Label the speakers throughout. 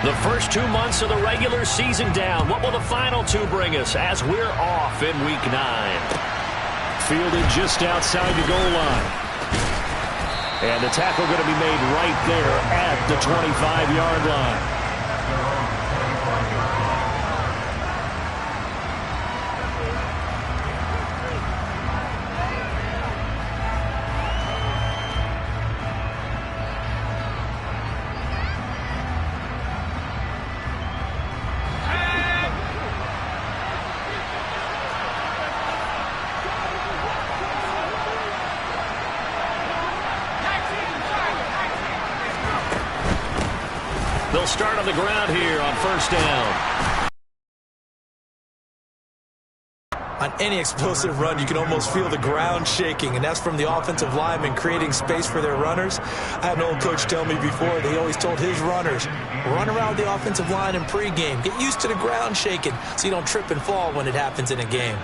Speaker 1: The first 2 months of the regular season down. What will the final two bring us as we're off in Week 9?
Speaker 2: Fielded just outside the goal line.
Speaker 1: And the tackle going to be made right there at the 25-yard line. They'll start on the ground here on first down.
Speaker 3: On any explosive run, you can almost feel the ground shaking, and that's from the offensive linemen creating space for their runners. I had an old coach tell me before, they always told his runners, run around the offensive line in pregame. Get used to the ground shaking so you don't trip and fall when it happens in a game.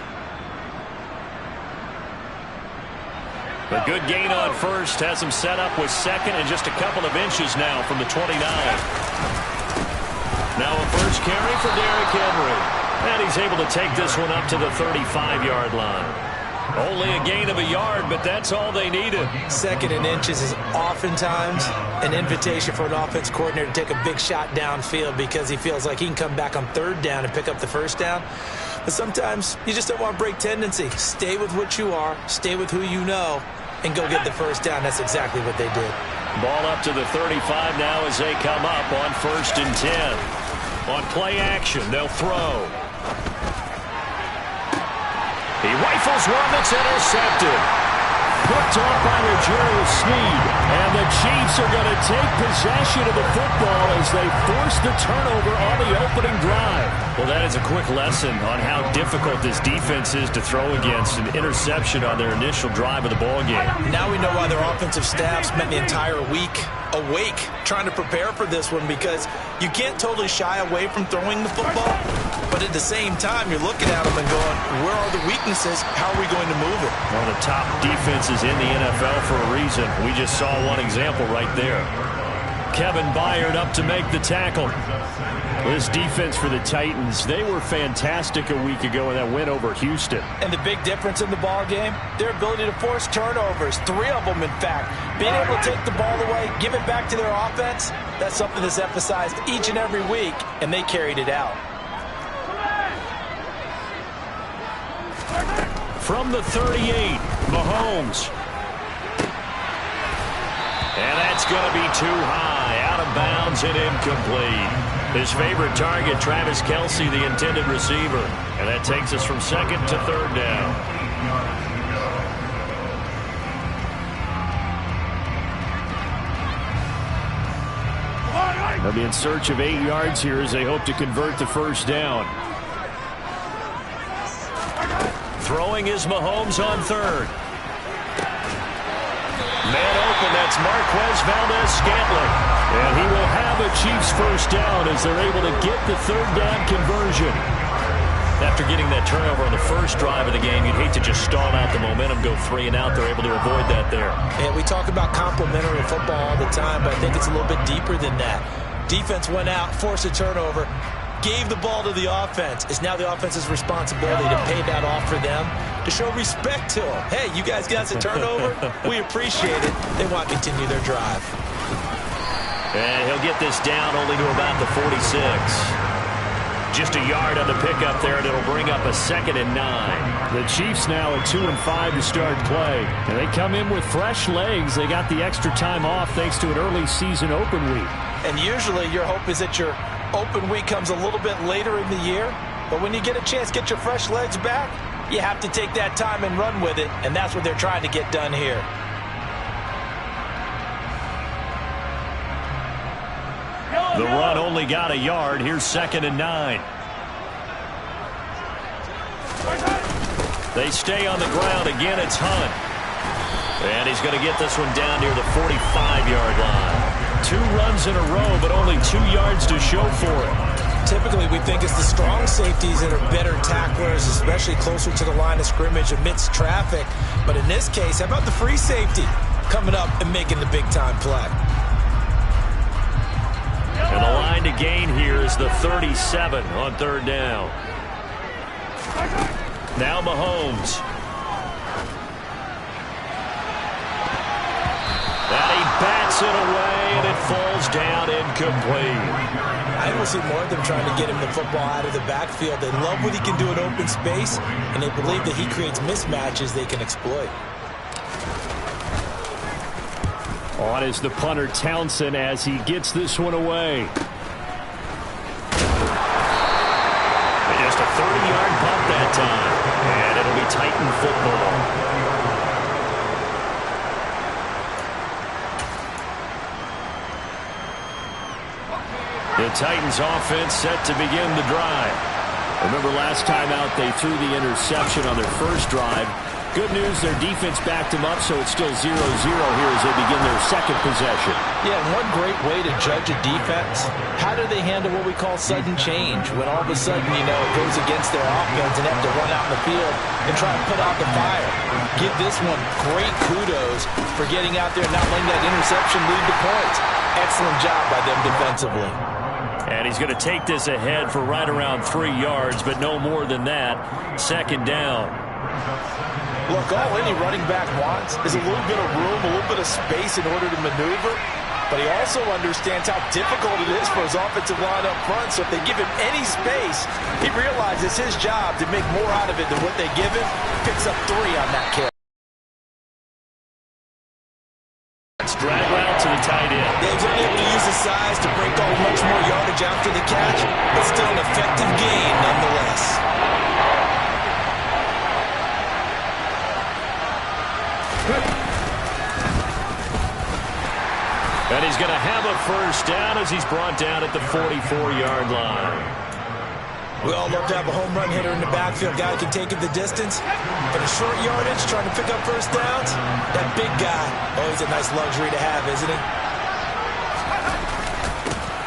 Speaker 1: A good gain on first has him set up with second and just a couple of inches now from the 29. Now a first carry for Derrick Henry. And he's able to take this one up to the 35-yard line. Only a gain of a yard, but that's all they needed.
Speaker 3: Second and inches is oftentimes an invitation for an offense coordinator to take a big shot downfield because he feels like he can come back on third down and pick up the first down. But sometimes you just don't want to break tendency. Stay with what you are, stay with who you know, and go get the first down. That's exactly what they did.
Speaker 1: Ball up to the 35 now as they come up on first and 10. On play action, they'll throw. He rifles one that's intercepted. Picked off by L'Jarius Sneed. And the Chiefs are going to take possession of the football as they force the turnover on the opening drive. Well, that is a quick lesson on how difficult this defense is to throw against. An interception on their initial drive of the ball game.
Speaker 3: Now we know why their offensive staff spent the entire week awake trying to prepare for this one, because you can't totally shy away from throwing the football, but at the same time you're looking at them and going, where are the weaknesses? How are we going to move it?
Speaker 1: One of the top defenses in the NFL for a reason. We just saw one example right there. Kevin Byard up to make the tackle. This defense for the Titans, they were fantastic a week ago in that win over Houston.
Speaker 3: And the big difference in the ball game, their ability to force turnovers, 3 of them in fact. Being able to take the ball away, give it back to their offense, that's something that's emphasized each and every week, and they carried it out.
Speaker 1: From the 38, Mahomes. And that's going to be too high, out of bounds and incomplete. His favorite target, Travis Kelce, the intended receiver. And that takes us from second to third down. They'll be in search of 8 yards here as they hope to convert the first down. Throwing is Mahomes on third. Man open, that's Marquez Valdez-Scantling. And he will have a Chiefs first down as they're able to get the third down conversion. After getting that turnover on the first drive of the game, you'd hate to just stall out the momentum, go 3 and out. They're able to avoid that there.
Speaker 3: Yeah, we talk about complementary football all the time, but I think it's a little bit deeper than that. Defense went out, forced a turnover, gave the ball to the offense. It's now the offense's responsibility to pay that off for them, to show respect to them. Hey, you guys got a turnover? We appreciate it. They want to continue their drive.
Speaker 1: And he'll get this down only to about the 46. Just a yard on the pickup there, and it'll bring up a 2nd and 9.
Speaker 2: The Chiefs now at 2-5 to start play. And they come in with fresh legs. They got the extra time off thanks to an early season open week.
Speaker 3: And usually your hope is that your open week comes a little bit later in the year. But when you get a chance to get your fresh legs back, you have to take that time and run with it. And that's what they're trying to get done here.
Speaker 1: The run only got a yard. Here's 2nd and 9. They stay on the ground. Again, it's Hunt. And he's going to get this one down near the 45-yard line. 2 runs in a row, but only 2 yards to show for it.
Speaker 3: Typically, we think it's the strong safeties that are better tacklers, especially closer to the line of scrimmage amidst traffic. But in this case, how about the free safety coming up and making the big-time play?
Speaker 1: And
Speaker 2: And the line to gain here is the 37 on third down. Now Mahomes. And he bats it away, and it falls down incomplete.
Speaker 3: I will see more of them trying to get him the football out of the backfield. They love what he can do in open space, and they believe that he creates mismatches they can exploit.
Speaker 2: On is the punter Townsend as he gets this one away. And just a 30-yard punt that time, and it'll be Titan football. The Titans offense set to begin the drive. Remember last time out they threw the interception on their first drive. Good news, their defense backed them up, so it's still 0-0 here as they begin their second possession.
Speaker 3: Yeah, one great way to judge a defense, how do they handle what we call sudden change? When all of a sudden, you know, it goes against their offense and have to run out in the field and try to put out the fire. Give this one great kudos for getting out there and not letting that interception lead to points. Excellent job by them defensively.
Speaker 2: And he's going to take this ahead for right around 3 yards, but no more than that. Second down.
Speaker 3: Look, all any running back wants is a little bit of room, a little bit of space in order to maneuver. But he also understands how difficult it is for his offensive line up front. So if they give him any space, he realizes his job to make more out of it than what they give him. Picks up 3 on that carry.
Speaker 2: Drag route to the tight end.
Speaker 3: They've been able to use his size to break off much more yardage after the catch, but still an effective gain nonetheless.
Speaker 2: And he's going to have a first down as he's brought down at the 44-yard line.
Speaker 3: We all love to have a home run hitter in the backfield. Guy can take it the distance. But a short yardage, trying to pick up first downs, that big guy, always a nice luxury to have, isn't he?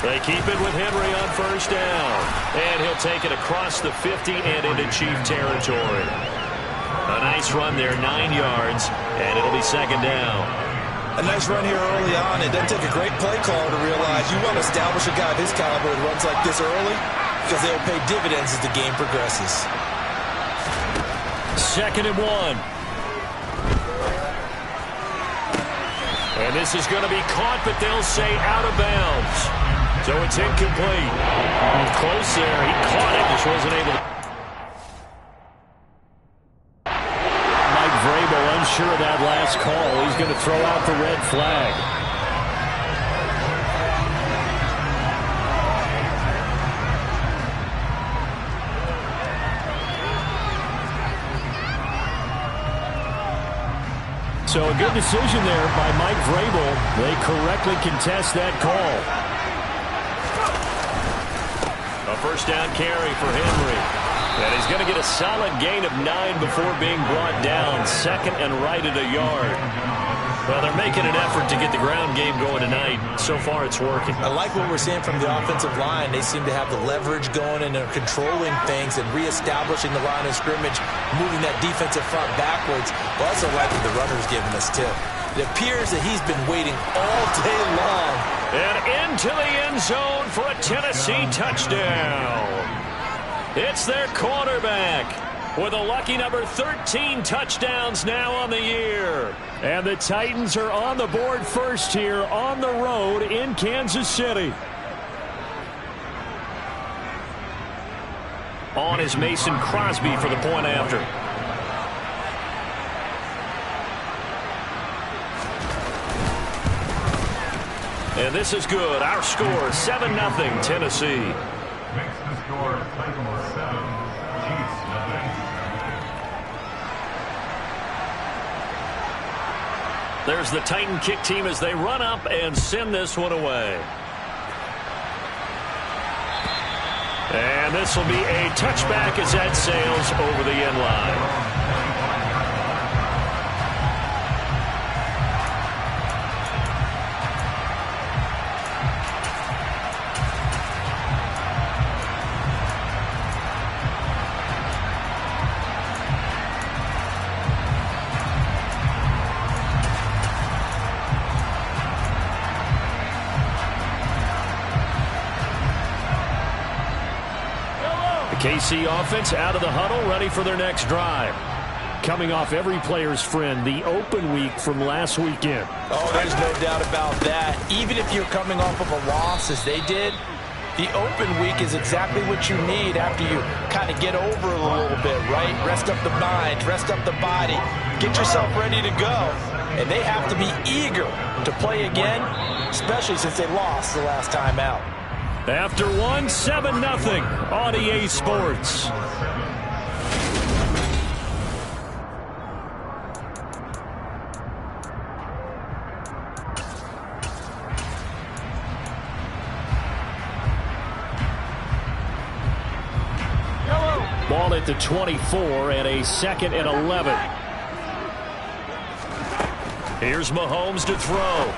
Speaker 2: They keep it with Henry on first down. And he'll take it across the 50 and into Chief territory. A nice run there, 9 yards, and it'll be second down.
Speaker 3: A nice run here early on. It doesn't take a great play caller to realize you want to establish a guy of his caliber that runs like this early because they'll pay dividends as the game progresses.
Speaker 2: Second and 1. And this is going to be caught, but they'll say out of bounds. So it's incomplete. Close there. He caught it, just wasn't able to. Mike Vrabel unsure of that last call. He's going to throw out the red flag. So a good decision there by Mike Vrabel. They correctly contest that call. A first down carry for Henry. And he's going to get a solid gain of 9 before being brought down. Second and right at a yard. Well, they're making an effort to get the ground game going tonight. So far, it's working.
Speaker 3: I like what we're seeing from the offensive line. They seem to have the leverage going, and they're controlling things and reestablishing the line of scrimmage, moving that defensive front backwards. I also like what the runner's giving us, too. It appears that he's been waiting all day long.
Speaker 2: And into the end zone for a Tennessee touchdown. It's their quarterback with a lucky number 13 touchdowns now on the year. And the Titans are on the board first here on the road in Kansas City. On is Mason Crosby for the point after. And this is good. Our score, 7-0 Tennessee.
Speaker 4: Makes the score Titans 7, Chiefs 9.
Speaker 2: There's the Titan kick team as they run up and send this one away. And this will be a touchback as that sails over the end line. KC offense out of the huddle, ready for their next drive. Coming off every player's friend, the open week from last weekend.
Speaker 3: Oh, there's no doubt about that. Even if you're coming off of a loss as they did, the open week is exactly what you need after you kind of get over a little bit, right? Rest up the mind, rest up the body, get yourself ready to go. And they have to be eager to play again, especially since they lost the last time out.
Speaker 2: After one, 7-0 on EA Sports. Ball at the 24 and a 2nd and 11. Here's Mahomes to throw.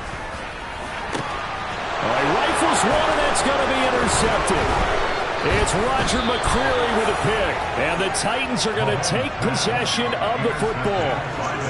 Speaker 2: He rifles one, and it's going to be intercepted. It's Roger McCreary with a pick. And the Titans are going to take possession of the football.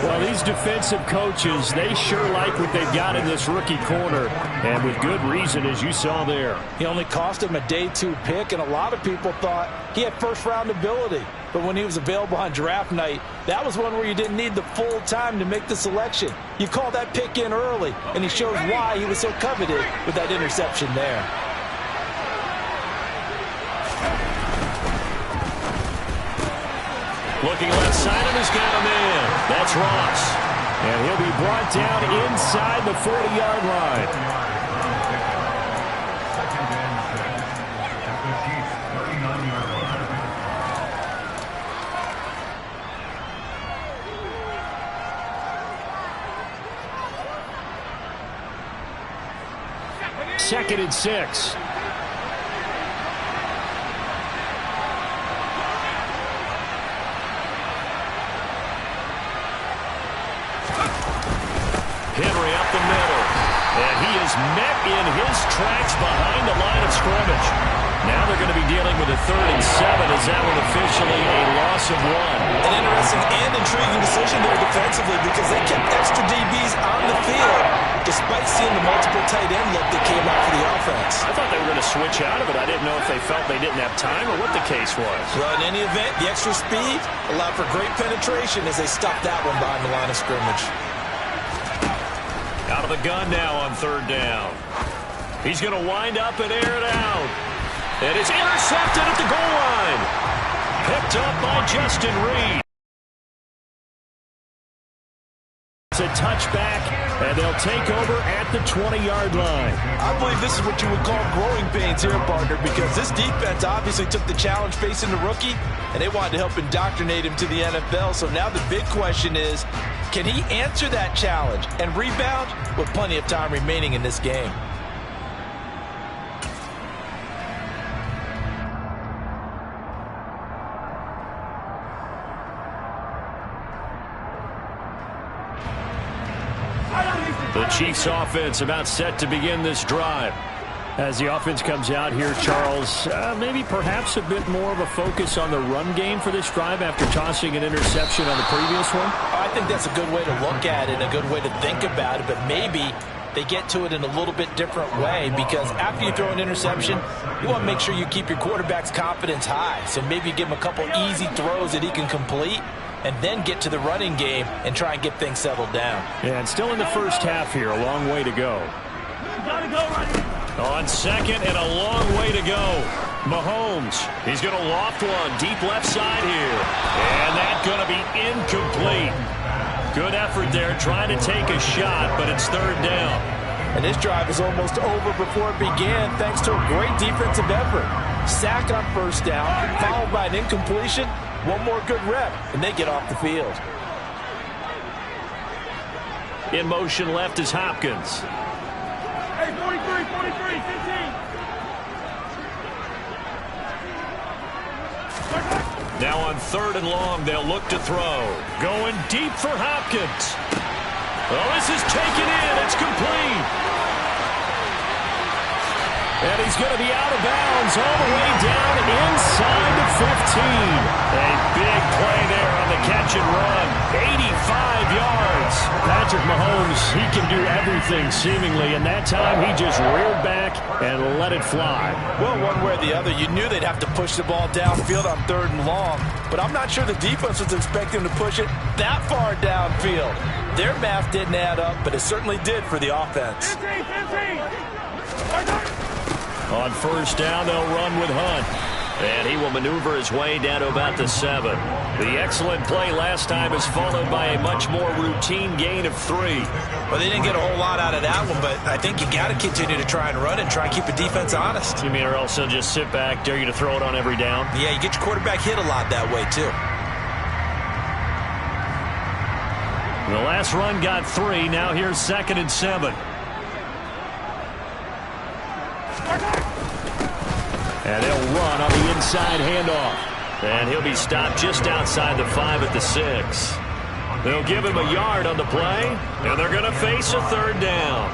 Speaker 2: Well, these defensive coaches, they sure like what they've got in this rookie corner. And with good reason, as you saw there.
Speaker 3: He only cost him a day 2 pick, and a lot of people thought he had first-round ability. But when he was available on draft night, that was one where you didn't need the full time to make the selection. You call that pick in early, and he shows why he was so coveted with that interception there.
Speaker 2: Looking left side of his got a man. That's Ross. And he'll be brought down inside the 40-yard line.
Speaker 4: Second and 7 at the Chiefs' 39-yard line.
Speaker 2: Second and 6. Henry up the middle. And he is met in his tracks behind the line of scrimmage. Now they're going to be dealing with a 3rd and 7 as that one officially a loss of 1.
Speaker 3: An interesting and intriguing decision there defensively because they kept extra DBs on the field despite seeing the multiple tight end look that came out for the offense.
Speaker 2: I thought they were going to switch out of it. I didn't know if they felt they didn't have time or what the case was.
Speaker 3: Well, in any event, the extra speed allowed for great penetration as they stopped that one behind the line of scrimmage.
Speaker 2: Out of the gun now on 3rd down. He's going to wind up and air it out. And it's intercepted at the goal line. Picked up by Justin Reed. It's a touchback, and they'll take over at the 20-yard line.
Speaker 3: I believe this is what you would call growing pains here, partner, because this defense obviously took the challenge facing the rookie, and they wanted to help indoctrinate him to the NFL. So now the big question is, can he answer that challenge and rebound with plenty of time remaining in this game?
Speaker 2: The Chiefs offense about set to begin this drive. As the offense comes out here, Charles, maybe perhaps a bit more of a focus on the run game for this drive after tossing an interception on the previous one?
Speaker 3: I think that's a good way to look at it, a good way to think about it, but maybe they get to it in a little bit different way because after you throw an interception, you want to make sure you keep your quarterback's confidence high. So maybe you give him a couple easy throws that he can complete and then get to the running game and try and get things settled down.
Speaker 2: Yeah, and still in the first half here, a long way to go. On 2nd and a long way to go. Mahomes, he's going to loft one deep left side here. And that's going to be incomplete. Good effort there trying to take a shot, but it's 3rd down.
Speaker 3: And this drive is almost over before it began thanks to a great defensive effort. Sack on 1st down, followed by an incompletion. One more good rep, and they get off the field.
Speaker 2: In motion left is Hopkins.
Speaker 4: Hey, 43, 15.
Speaker 2: Now on 3rd and long, they'll look to throw. Going deep for Hopkins. Oh, this is taken in. It's complete. And he's going to be out of bounds all the way down inside the 15. A big play there on the catch and run. 85 yards. Patrick Mahomes
Speaker 1: he can do everything seemingly, and that time he just reared back and let it fly.
Speaker 3: Well, one way or the other, you knew they'd have to push the ball downfield on 3rd and long, but I'm not sure the defense was expecting to push it that far downfield. Their math didn't add up, but it certainly did for the offense.
Speaker 2: On 1st down, they'll run with Hunt. And he will maneuver his way down to about the 7. The excellent play last time is followed by a much more routine gain of 3.
Speaker 3: Well, they didn't get a whole lot out of that one, but I think you got to continue to try and run and try and keep the defense honest.
Speaker 2: You mean or else he'll just sit back, dare you to throw it on every down?
Speaker 3: Yeah, you get your quarterback hit a lot that way, too.
Speaker 2: The last run got 3. Now here's 2nd and 7. And they'll run on the inside handoff. And he'll be stopped just outside the 5 at the 6. They'll give him a yard on the play, and they're going to face a 3rd down.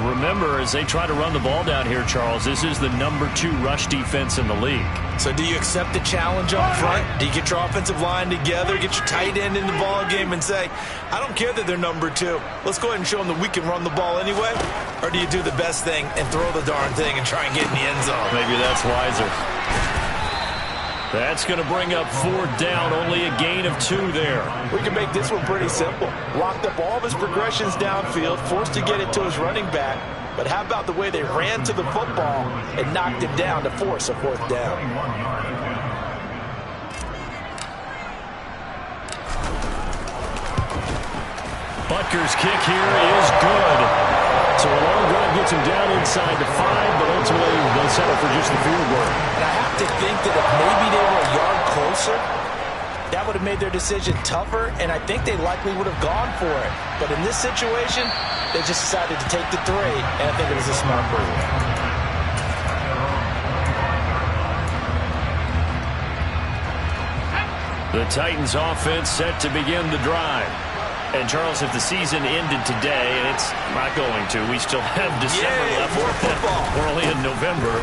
Speaker 2: Remember, as they try to run the ball down here, Charles, this is the number 2 rush defense in the league.
Speaker 3: So do you accept the challenge up front? Do you get your offensive line together, get your tight end in the ball game and say, I don't care that they're number 2. Let's go ahead and show them that we can run the ball anyway? Or do you do the best thing and throw the darn thing and try and get in the end zone?
Speaker 2: Maybe that's wiser. That's going to bring up 4th down, only a gain of 2 there.
Speaker 3: We can make this one pretty simple. Locked up all of his progressions downfield, forced to get it to his running back. But how about the way they ran to the football and knocked him down to force a 4th down?
Speaker 2: Butker's kick here is good.
Speaker 1: So a long drive gets him down inside the 5, but ultimately they'll settle for just the field goal.
Speaker 3: And I have to think that if maybe they were a yard closer, that would have made their decision tougher, and I think they likely would have gone for it. But in this situation, they just decided to take the 3, and I think it was a smart move.
Speaker 2: The Titans offense set to begin the drive. And, Charles, if the season ended today, and it's not going to, we still have December left.
Speaker 3: More football.
Speaker 2: We're only in November.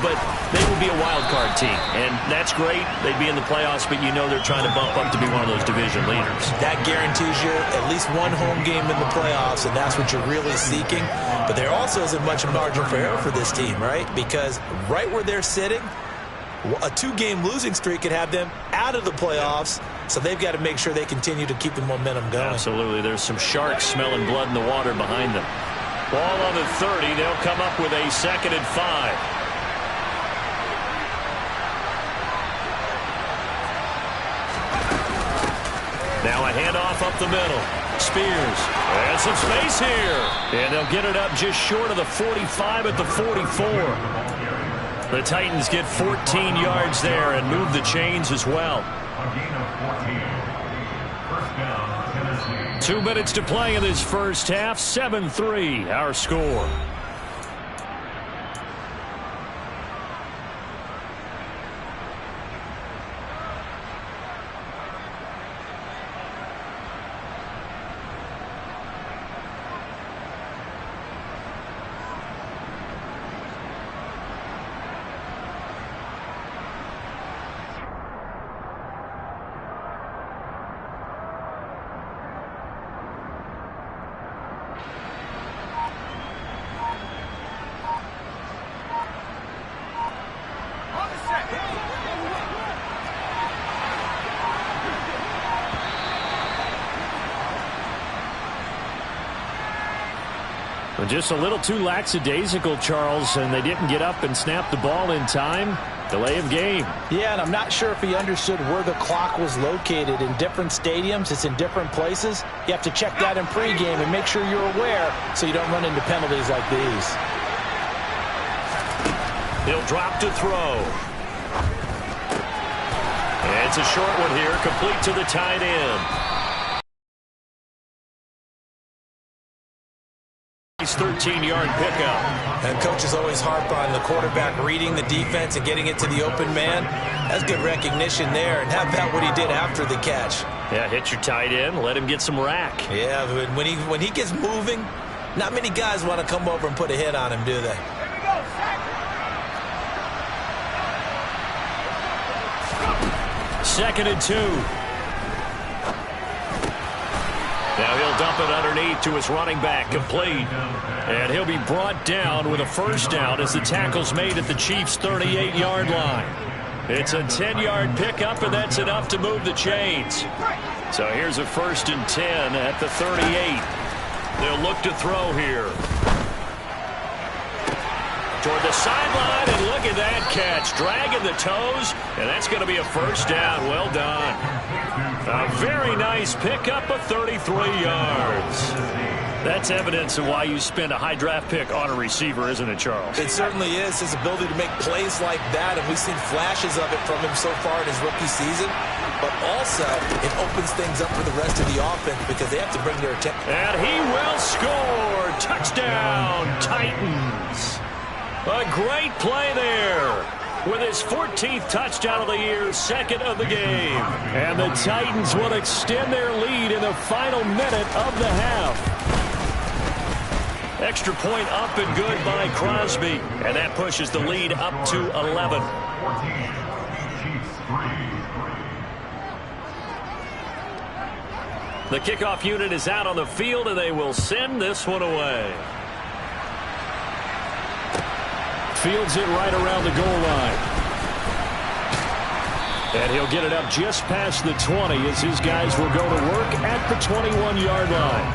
Speaker 2: But they will be a wild card team. And that's great. They'd be in the playoffs, but you know they're trying to bump up to be one of those division leaders.
Speaker 3: That guarantees you at least one home game in the playoffs, and that's what you're really seeking. But there also isn't much margin for error for this team, right? Because right where they're sitting, a 2-game losing streak could have them out of the playoffs, so they've got to make sure they continue to keep the momentum going.
Speaker 2: Absolutely. There's some sharks smelling blood in the water behind them. Ball on the 30. They'll come up with a 2nd and 5. Now a handoff up the middle. Spears. And some space here. And they'll get it up just short of the 45 at the 44. The Titans get 14 yards there and move the chains as well.
Speaker 4: A gain of 14. 1st down, Tennessee.
Speaker 2: 2 minutes to play in this first half. 7-3 our score. Just a little too lackadaisical, Charles, and they didn't get up and snap the ball in time. Delay of game.
Speaker 3: Yeah, and I'm not sure if he understood where the clock was located. In different stadiums, it's in different places. You have to check that in pregame and make sure you're aware so you don't run into penalties like these.
Speaker 2: He'll drop to throw. And it's a short one here, complete to the tight end. 13-yard pickup.
Speaker 3: And coaches always harp on the quarterback reading the defense and getting it to the open man. That's good recognition there. And how about what he did after the catch?
Speaker 2: Yeah, hit your tight end, let him get some rack.
Speaker 3: Yeah, when he gets moving, not many guys want to come over and put a hit on him, do they?
Speaker 2: 2nd and 2. Now he'll dump it underneath to his running back, complete. And he'll be brought down with a first down as the tackle's made at the Chiefs' 38-yard line. It's a 10-yard pickup, and that's enough to move the chains. So here's a 1st and 10 at the 38. They'll look to throw here. Toward the sideline, and look at that catch. Dragging the toes, and that's going to be a first down. Well done. A very nice pickup of 33 yards. That's evidence of why you spend a high draft pick on a receiver, isn't it, Charles?
Speaker 3: It certainly is. His ability to make plays like that, and we've seen flashes of it from him so far in his rookie season. But also, it opens things up for the rest of the offense because they have to bring their attention.
Speaker 2: And he will score. Touchdown, Titans. A great play there. With his 14th touchdown of the year, 2nd of the game. And the Titans will extend their lead in the final minute of the half. Extra point up and good by Crosby. And that pushes the lead up to 11.
Speaker 4: 14, Chiefs 3.
Speaker 2: The kickoff unit is out on the field, and they will send this one away. Fields it right around the goal line. And he'll get it up just past the 20 as his guys will go to work at the 21-yard line.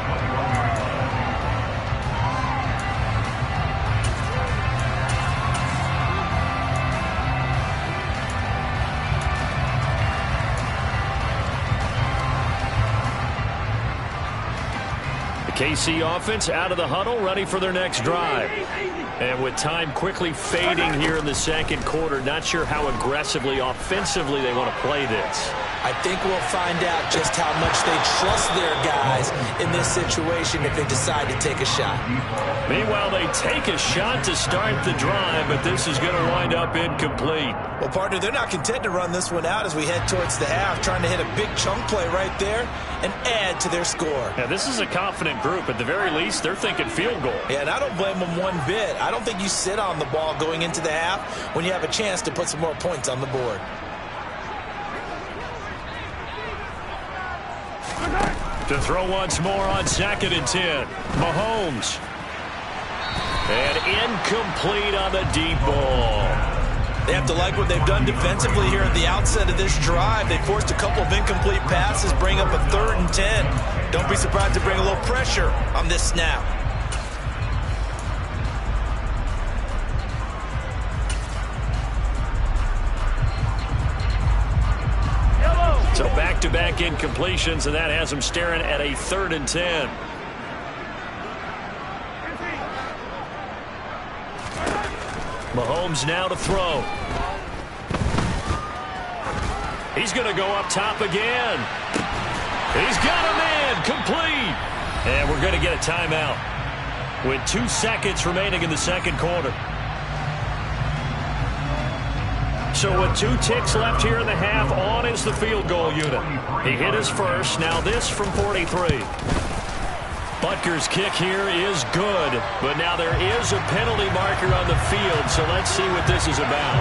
Speaker 2: The KC offense out of the huddle, ready for their next drive. And with time quickly fading here in the second quarter, not sure how aggressively, offensively they want to play this.
Speaker 3: I think we'll find out just how much they trust their guys in this situation if they decide to take a shot.
Speaker 2: Meanwhile, they take a shot to start the drive, but this is going to wind up incomplete.
Speaker 3: Well, partner, they're not content to run this one out as we head towards the half, trying to hit a big chunk play right there and add to their score.
Speaker 2: Yeah, this is a confident group. At the very least, they're thinking field goal.
Speaker 3: Yeah, and I don't blame them one bit. I don't think you sit on the ball going into the half when you have a chance to put some more points on the board.
Speaker 2: To throw once more on 2nd and 10. Mahomes. And incomplete on the deep ball.
Speaker 3: They have to like what they've done defensively here at the outset of this drive. They forced a couple of incomplete passes, bring up a 3rd and 10. Don't be surprised to bring a little pressure on this snap.
Speaker 2: So back-to-back incompletions, and that has them staring at a 3rd and 10. Mahomes now to throw. He's going to go up top again. He's got him in, complete. And we're going to get a timeout with 2 seconds remaining in the second quarter. So with 2 ticks left here in the half, on is the field goal unit. He hit his first, now this from 43. Butker's kick here is good, but now there is a penalty marker on the field, so let's see what this is about.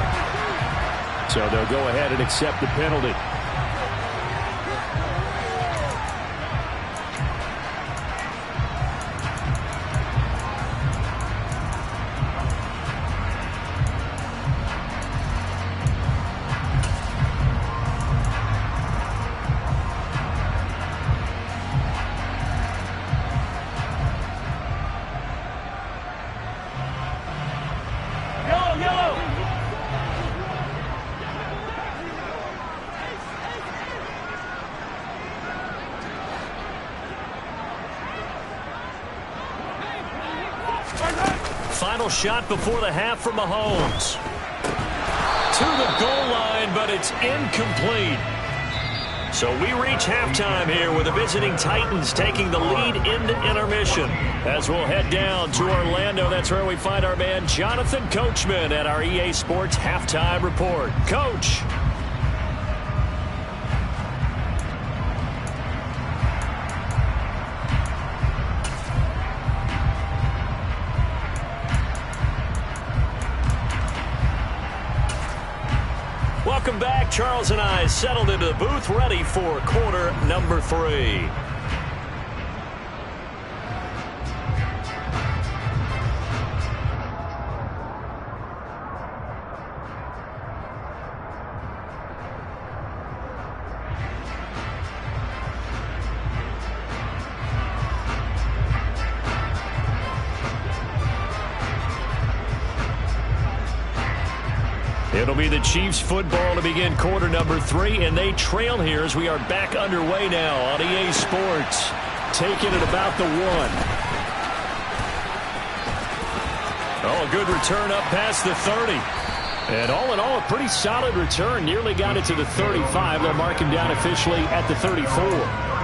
Speaker 2: So they'll go ahead and accept the penalty. Final shot before the half from Mahomes. To the goal line, but it's incomplete. So we reach halftime here with the visiting Titans taking the lead into intermission. As we'll head down to Orlando, that's where we find our man Jonathan Coachman at our EA Sports Halftime Report. Coach. Welcome back. Charles and I settled into the booth, ready for quarter number 3. It'll be the Chiefs football to begin quarter number 3, and they trail here as we are back underway now on EA Sports. Taking it about the 1. Oh, a good return up past the 30. And all in all, a pretty solid return. Nearly got it to the 35. They'll mark him down officially at the 34.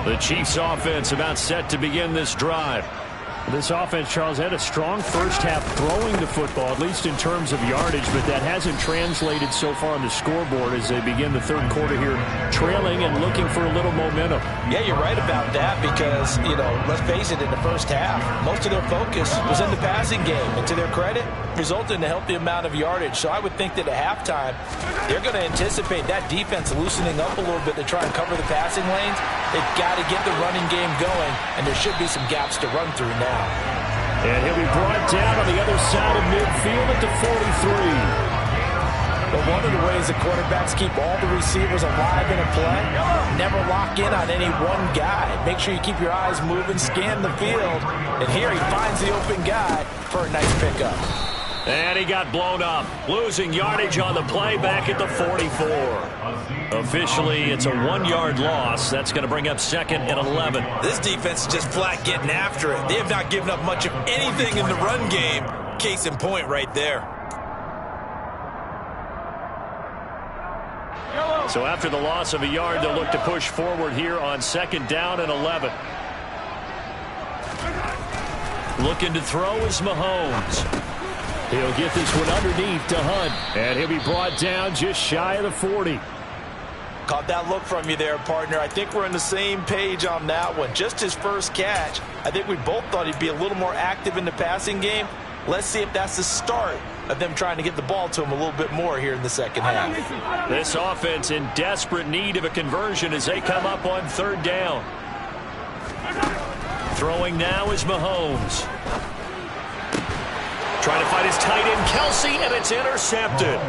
Speaker 2: The Chiefs offense about set to begin this drive.
Speaker 1: This offense, Charles, had a strong first half throwing the football, at least in terms of yardage, but that hasn't translated so far on the scoreboard as they begin the third quarter here, trailing and looking for a little momentum.
Speaker 3: Yeah, you're right about that because, let's face it, in the first half, most of their focus was in the passing game. And to their credit, resulted in a healthy amount of yardage. So I would think that at halftime, they're going to anticipate that defense loosening up a little bit to try and cover the passing lanes. They've got to get the running game going, and there should be some gaps to run through now.
Speaker 1: And he'll be brought down on the other side of midfield at the 43.
Speaker 3: But one of the ways the quarterbacks keep all the receivers alive in a play, never lock in on any one guy. Make sure you keep your eyes moving, scan the field, and here he finds the open guy for a nice pickup.
Speaker 2: And he got blown up, losing yardage on the play back at the 44. Officially, it's a 1-yard loss. That's going to bring up second and 11.
Speaker 3: This defense is just flat getting after it. They have not given up much of anything in the run game. Case in point right there.
Speaker 2: So after the loss of a yard, they'll look to push forward here on second down and 11. Looking to throw is Mahomes. He'll get this one underneath to Hunt. And he'll be brought down just shy of the 40.
Speaker 3: Caught that look from you there, partner. I think we're on the same page on that one. Just his first catch. I think we both thought he'd be a little more active in the passing game. Let's see if that's the start of them trying to get the ball to him a little bit more here in the second half.
Speaker 2: This offense in desperate need of a conversion as they come up on third down. Throwing now is Mahomes. Trying to find his tight end, Kelsey, and it's intercepted.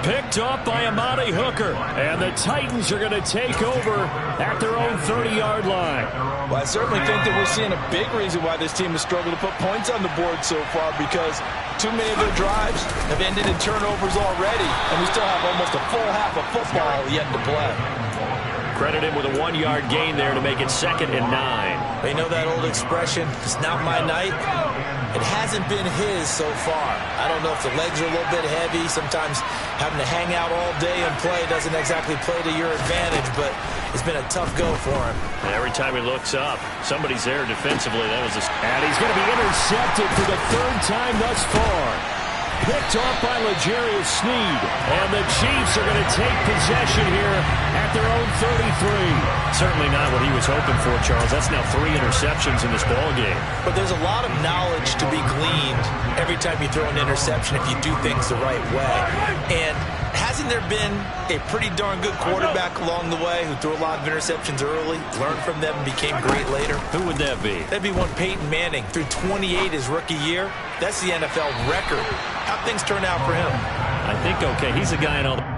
Speaker 2: Picked up by Amani Hooker. And the Titans are going to take over at their own 30-yard line.
Speaker 3: Well, I certainly think that we're seeing a big reason why this team has struggled to put points on the board so far, because too many of their drives have ended in turnovers already, and we still have almost a full half of football yet to play.
Speaker 2: Credit him with a 1-yard gain there to make it second and 9.
Speaker 3: They know that old expression, it's not my night. It hasn't been his so far. I don't know if the legs are a little bit heavy. Sometimes having to hang out all day and play doesn't exactly play to your advantage, but it's been a tough go for him.
Speaker 2: And every time he looks up, somebody's there defensively. That was
Speaker 1: and he's going to be intercepted for the third time thus far. Picked off by L'Jarius Sneed. And the Chiefs are going to take possession here at their own 33.
Speaker 2: Certainly not what he was hoping for, Charles. That's now 3 interceptions in this ball game.
Speaker 3: But there's a lot of knowledge to be gleaned every time you throw an interception if you do things the right way. And hasn't there been a pretty darn good quarterback along the way who threw a lot of interceptions early, learned from them, and became great later?
Speaker 2: Who would that be?
Speaker 3: That'd be one Peyton Manning. Threw 28 his rookie year. That's the NFL record. How'd things turn out for him?
Speaker 2: I think okay. He's a guy in all the...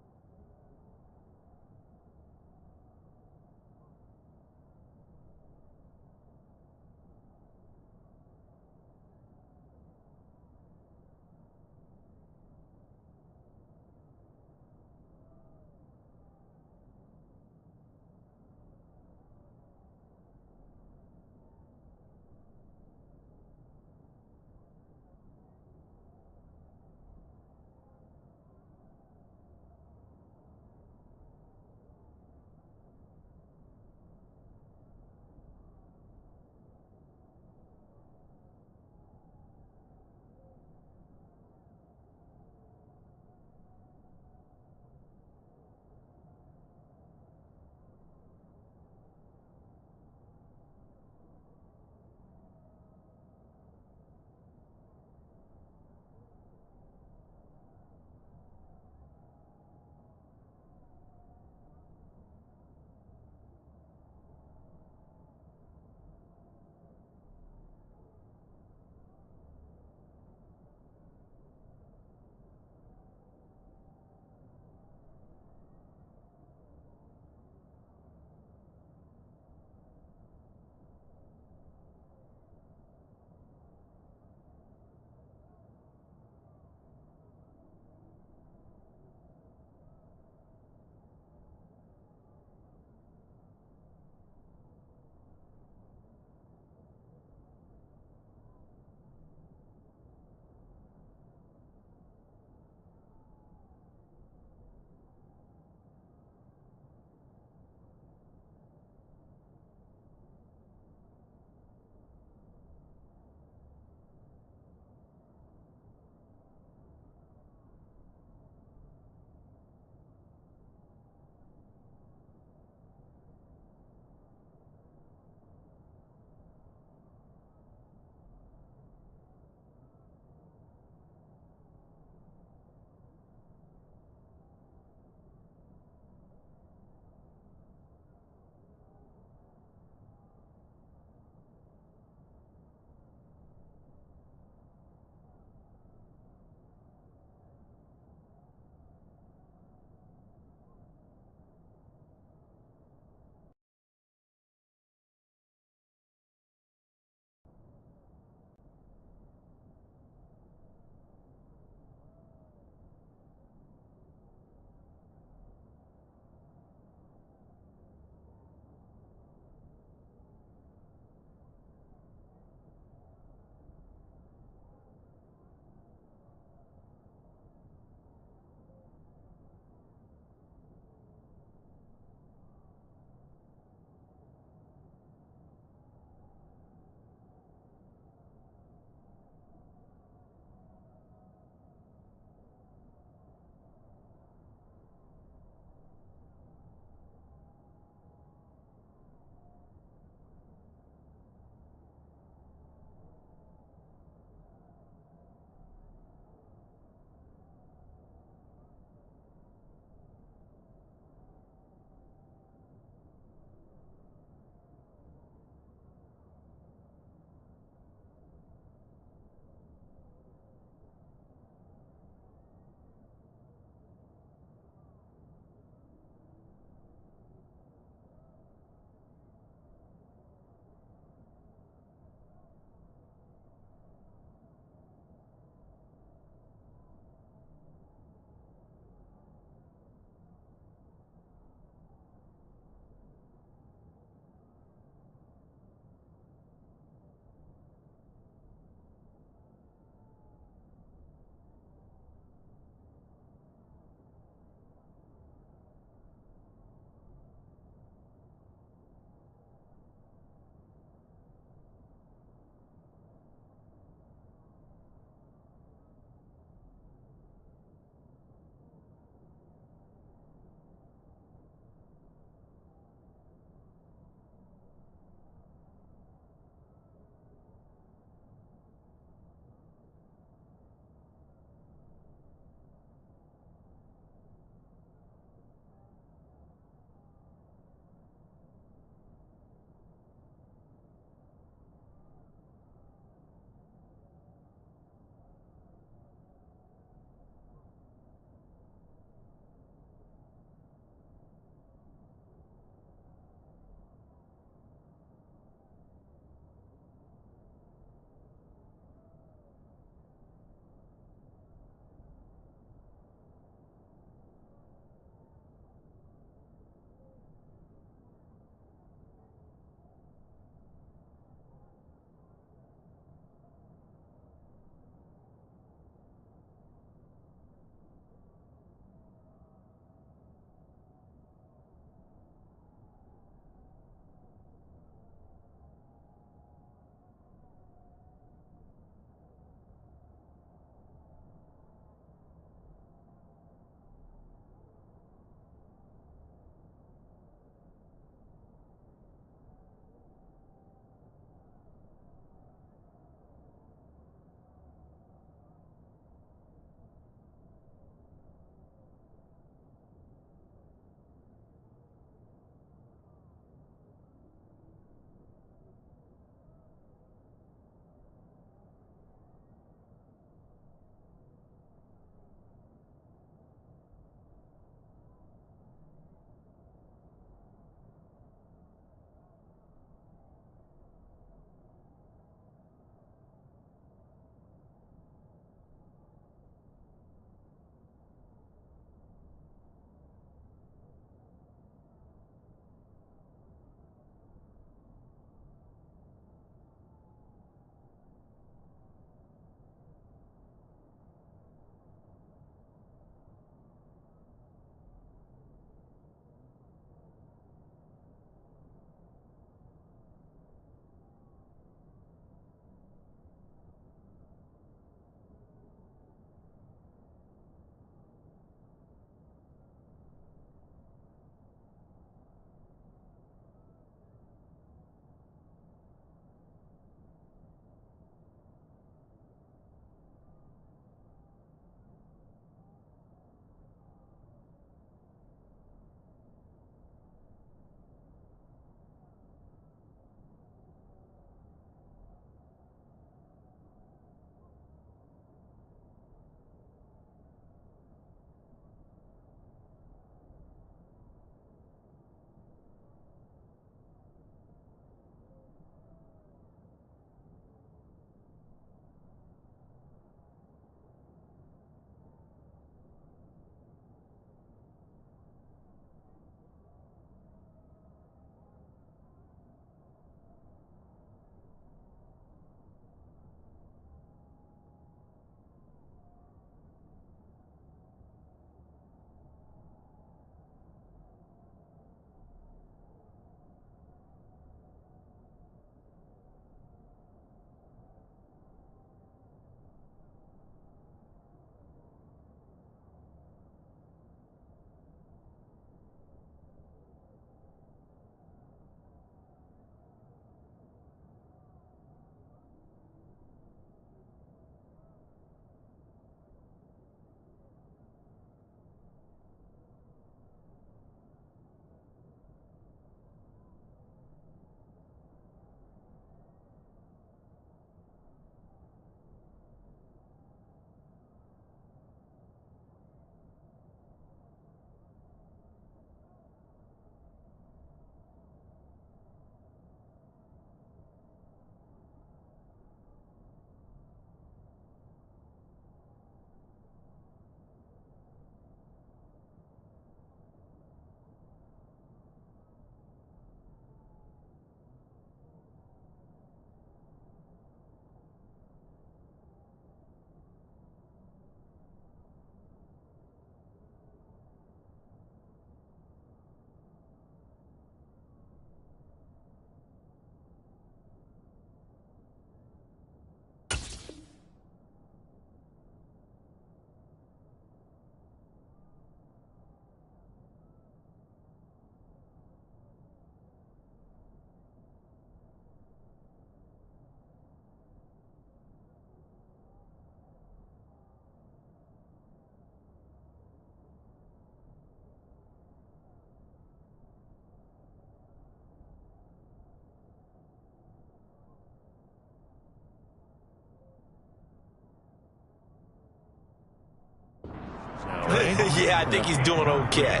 Speaker 2: okay?
Speaker 3: Yeah, I think he's doing okay.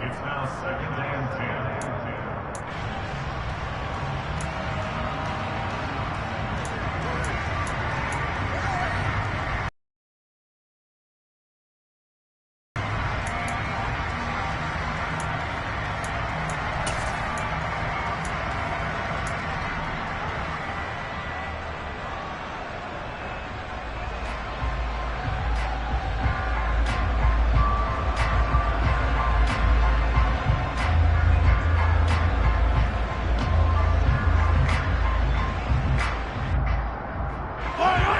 Speaker 4: It's now 2nd and 10.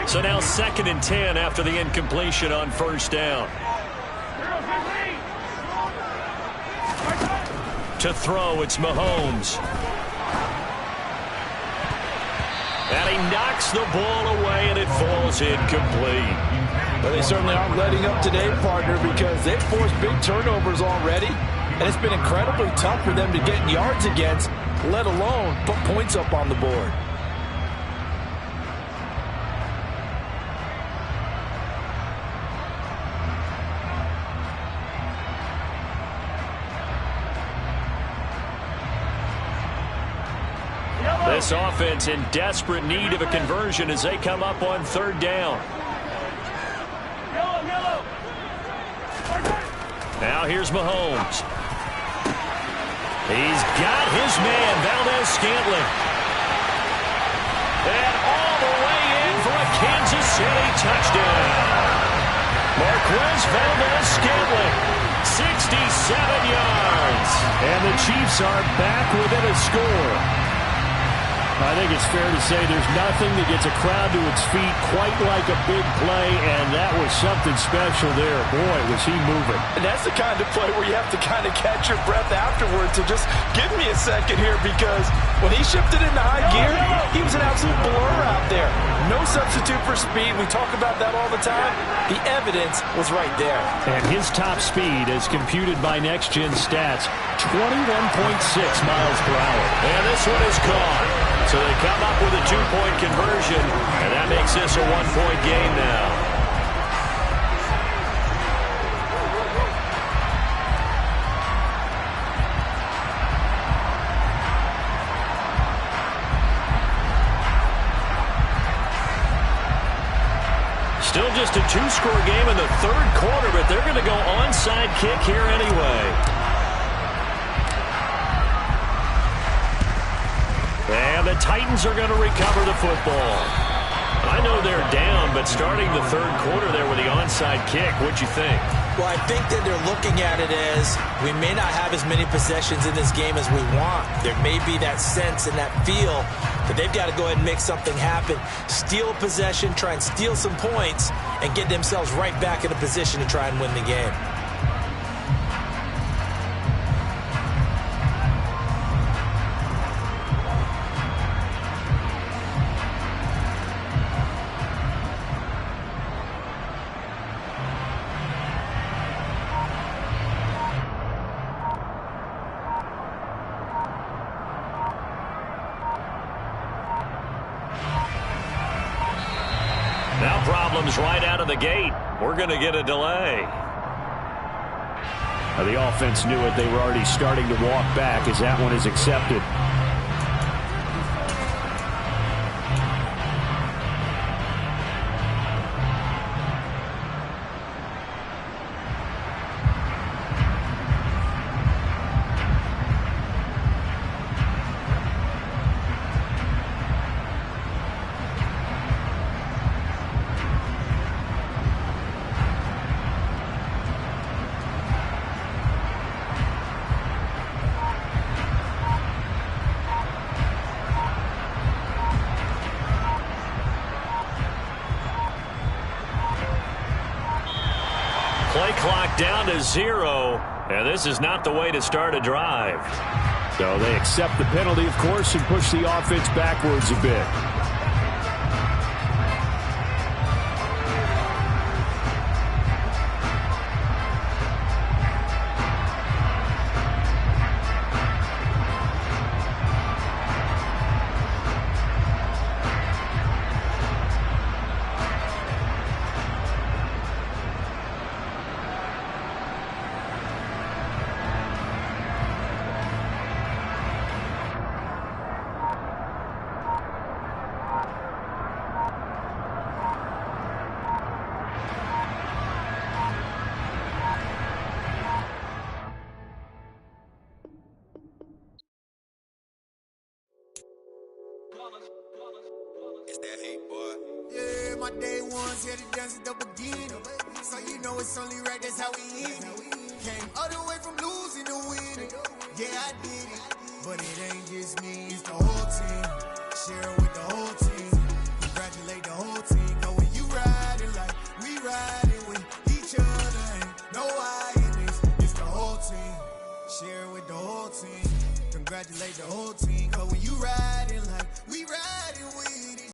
Speaker 2: So now 2nd and 10 after the incompletion on 1st down. To throw, it's Mahomes. And he knocks the ball away, and it falls incomplete.
Speaker 3: But they certainly aren't letting up today, partner, because they've forced big turnovers already, and it's been incredibly tough for them to get yards against, let alone put points up on the board.
Speaker 2: This offense in desperate need of a conversion as they come up on 3rd down. Now here's Mahomes. He's got his man, Valdez-Scantling. And all the way in for a Kansas City touchdown. Marquez Valdez-Scantling, 67 yards.
Speaker 1: And the Chiefs are back within a score. I think it's fair to say there's nothing that gets a crowd to its feet quite like a big play, and that was something special there. Boy, was he moving.
Speaker 3: And that's the kind of play where you have to kind of catch your breath afterwards to just give me a second here, because when he shifted into high gear, he was an absolute blur out there. No substitute for speed. We talk about that all the time. The evidence was right there.
Speaker 1: And his top speed, as computed by Next Gen Stats, 21.6 miles per hour.
Speaker 2: And this one is caught. So they come up with a 2-point conversion, and that makes this a 1-point game now. Still just a 2-score game in the 3rd quarter, but they're going to go onside kick here anyway. And the Titans are going to recover the football. I know they're down, but starting the 3rd quarter there with the onside kick, what'd you think?
Speaker 3: Well, I think that they're looking at it as we may not have as many possessions in this game as we want. There may be that sense and that feel that they've got to go ahead and make something happen, steal a possession, try and steal some points, and get themselves right back in a position to try and win the game.
Speaker 2: Now problems right out of the gate. We're going to get a delay.
Speaker 1: The offense knew it. They were already starting to walk back as that one is accepted.
Speaker 2: Play clock down to 0, and this is not the way to start a drive.
Speaker 1: So they accept the penalty, of course, and push the offense backwards a bit.
Speaker 5: my day ones, yeah, the dance at the beginning. So you know it's only right, that's how we end it. Came all the way from losing to winning. Yeah, I did it. But it ain't just me, it's the whole team. Share it with the whole team. Congratulate the whole team. Cause when you riding like we riding with each other, ain't no I in this. It's the whole team. Share it with the whole team. Congratulate the whole team. Cause when you riding like we riding with